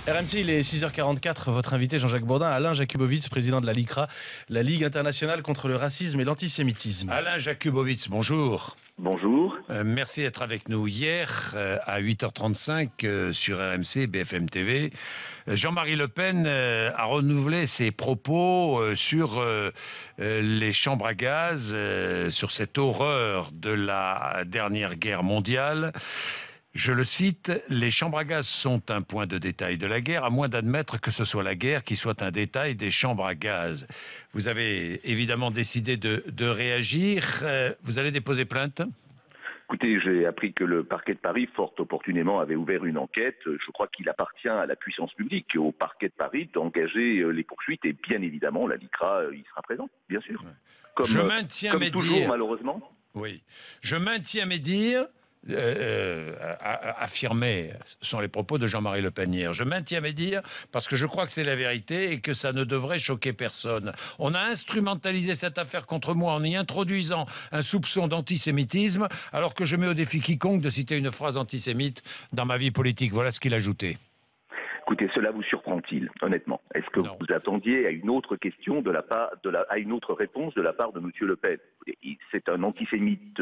RMC, il est 6h44. Votre invité Jean-Jacques Bourdin, Alain Jakubowicz, président de la LICRA, la Ligue internationale contre le racisme et l'antisémitisme. Alain Jakubowicz, bonjour. Bonjour. Merci d'être avec nous. Hier, à 8h35 sur RMC, BFM TV, Jean-Marie Le Pen a renouvelé ses propos sur les chambres à gaz, sur cette horreur de la dernière guerre mondiale. Je le cite, « Les chambres à gaz sont un point de détail de la guerre, à moins d'admettre que ce soit la guerre qui soit un détail des chambres à gaz. » Vous avez évidemment décidé de réagir. Vous allez déposer plainte ? Écoutez, j'ai appris que le parquet de Paris, fort opportunément, avait ouvert une enquête. Je crois qu'il appartient à la puissance publique, au parquet de Paris, d'engager les poursuites. Et bien évidemment, la LICRA y sera présente, bien sûr. Comme, je maintiens comme mes toujours, dires. Malheureusement. Oui. Je maintiens mes dires. Affirmés sont les propos de Jean-Marie Le Pen hier. Je maintiens mes dires parce que je crois que c'est la vérité et que ça ne devrait choquer personne. On a instrumentalisé cette affaire contre moi en y introduisant un soupçon d'antisémitisme, alors que je mets au défi quiconque de citer une phrase antisémite dans ma vie politique. Voilà ce qu'il ajoutait. Écoutez, cela vous surprend-il, honnêtement? Est-ce que Non. vous attendiez à une autre question à une autre réponse de la part de M. Le Pen? C'est un antisémite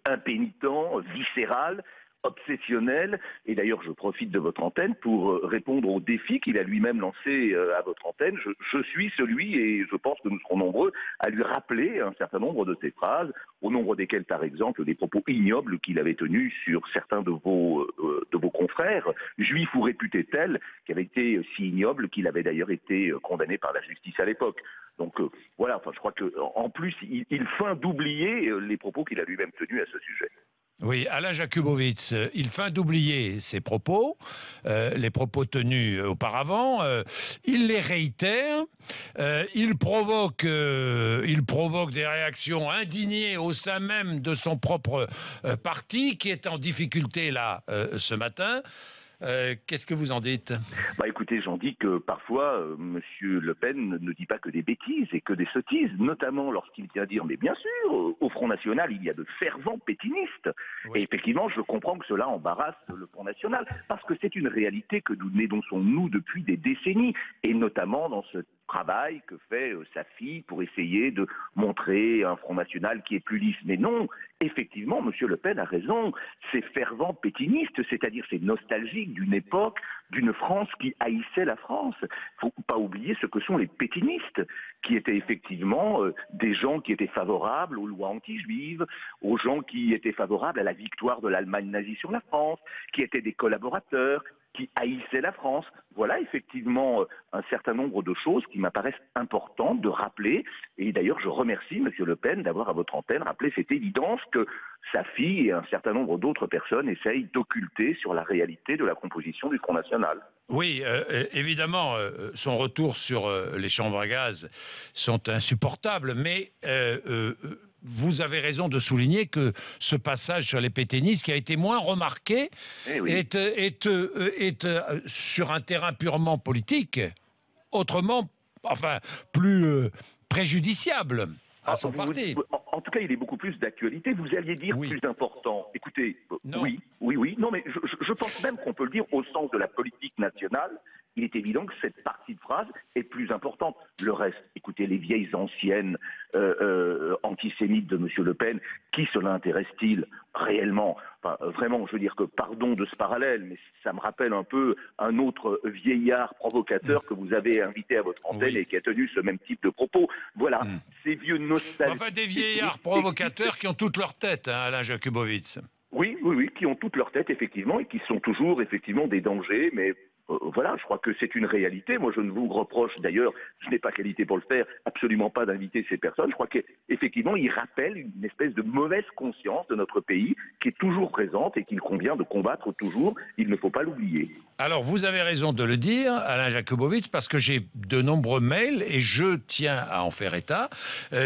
impénitent, viscéral, obsessionnel, et d'ailleurs je profite de votre antenne pour répondre au défi qu'il a lui-même lancé à votre antenne. Je suis celui, et je pense que nous serons nombreux, à lui rappeler un certain nombre de ses phrases, au nombre desquelles par exemple des propos ignobles qu'il avait tenus sur certains de vos confrères, juifs ou réputés tels, qui avaient été si ignobles qu'il avait d'ailleurs été condamné par la justice à l'époque. Donc voilà, enfin, je crois qu'en plus il feint d'oublier les propos qu'il a lui-même tenus à ce sujet. Oui, Alain Jakubowicz, il feint d'oublier ses propos, les propos tenus auparavant. Il les réitère. Il provoque des réactions indignées au sein même de son propre parti, qui est en difficulté là ce matin. Qu'est-ce que vous en dites? Écoutez, j'en dis que parfois, Monsieur Le Pen ne dit pas que des bêtises et que des sottises, notamment lorsqu'il vient dire, mais bien sûr, au Front National, il y a de fervents pétinistes. Oui. Et effectivement, je comprends que cela embarrasse le Front National, parce que c'est une réalité que nous dénonçons, nous, depuis des décennies, et notamment dans ce travail que fait sa fille pour essayer de montrer un Front National qui est plus lisse. Mais non, effectivement, M. Le Pen a raison, c'est fervent pétiniste, c'est-à-dire c'est nostalgique d'une époque, d'une France qui haïssait la France. Il ne faut pas oublier ce que sont les pétinistes, qui étaient effectivement des gens qui étaient favorables aux lois anti-juives, aux gens qui étaient favorables à la victoire de l'Allemagne nazie sur la France, qui étaient des collaborateurs, qui haïssait la France. Voilà effectivement un certain nombre de choses qui m'apparaissent importantes de rappeler. Et d'ailleurs, je remercie M. Le Pen d'avoir à votre antenne rappelé cette évidence que sa fille et un certain nombre d'autres personnes essayent d'occulter sur la réalité de la composition du Front National. Oui, évidemment, son retour sur les chambres à gaz sont insupportables, mais vous avez raison de souligner que ce passage sur les pétainistes, qui a été moins remarqué, oui, est sur un terrain purement politique, autrement, enfin, plus préjudiciable à son parti. En tout cas, il est beaucoup plus d'actualité. Vous alliez dire oui. Plus important. Écoutez, non. oui. Non, mais je pense même qu'on peut le dire au sens de la politique nationale. Il est évident que cette partie de phrase est plus importante. Le reste, écoutez, les vieilles anciennes antisémites de M. Le Pen, qui cela intéresse-t-il réellement? Enfin, vraiment, je veux dire que, pardon de ce parallèle, mais ça me rappelle un peu un autre vieillard provocateur que vous avez invité à votre antenne et qui a tenu ce même type de propos. Voilà, ces vieux nostalgiques. Enfin, des vieillards provocateurs qui ont toute leur tête, hein, Alain Jakubowicz. Oui, qui ont toute leur tête, effectivement, et qui sont toujours, effectivement, des dangers, mais... voilà, je crois que c'est une réalité. Moi, je ne vous reproche, d'ailleurs, je n'ai pas qualité pour le faire, absolument pas d'inviter ces personnes. Je crois qu'effectivement, ils rappellent une espèce de mauvaise conscience de notre pays qui est toujours présente et qu'il convient de combattre toujours. Il ne faut pas l'oublier. Alors, vous avez raison de le dire, Alain Jakubowicz, parce que j'ai de nombreux mails et je tiens à en faire état.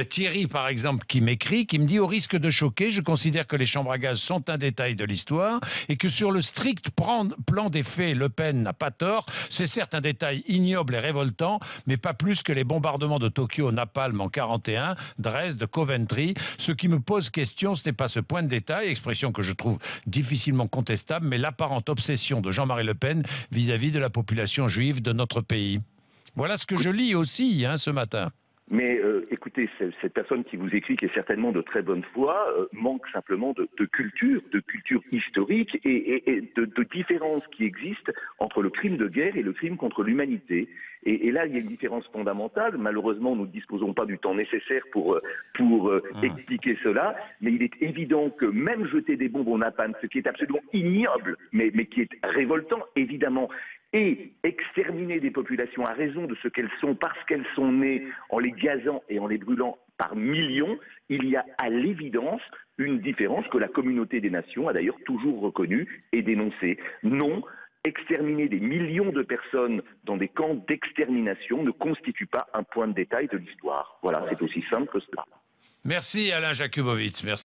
Thierry, par exemple, qui m'écrit, qui me dit « Au risque de choquer, je considère que les chambres à gaz sont un détail de l'histoire et que sur le strict plan des faits, Le Pen n'a pas tort. C'est certes un détail ignoble et révoltant, mais pas plus que les bombardements de Tokyo au napalm en 41, Dresde, Coventry. Ce qui me pose question, ce n'est pas ce point de détail, expression que je trouve difficilement contestable, mais l'apparente obsession de Jean-Marie Le Pen vis-à-vis de la population juive de notre pays. Voilà ce que je lis aussi ce matin. Mais écoutez, cette personne qui vous écrit, qui est certainement de très bonne foi, manque simplement de culture historique et de différence qui existe entre le crime de guerre et le crime contre l'humanité. Et là, il y a une différence fondamentale. Malheureusement, nous ne disposons pas du temps nécessaire pour expliquer cela, mais il est évident que même jeter des bombes au napalm, ce qui est absolument ignoble, mais qui est révoltant, évidemment, et exterminer des populations à raison de ce qu'elles sont, parce qu'elles sont nées, en les gazant et en les brûlant par millions, il y a à l'évidence une différence que la communauté des nations a d'ailleurs toujours reconnue et dénoncée. Non, exterminer des millions de personnes dans des camps d'extermination ne constitue pas un point de détail de l'histoire. Voilà, c'est aussi simple que cela. Merci Alain Jakubowicz. Merci.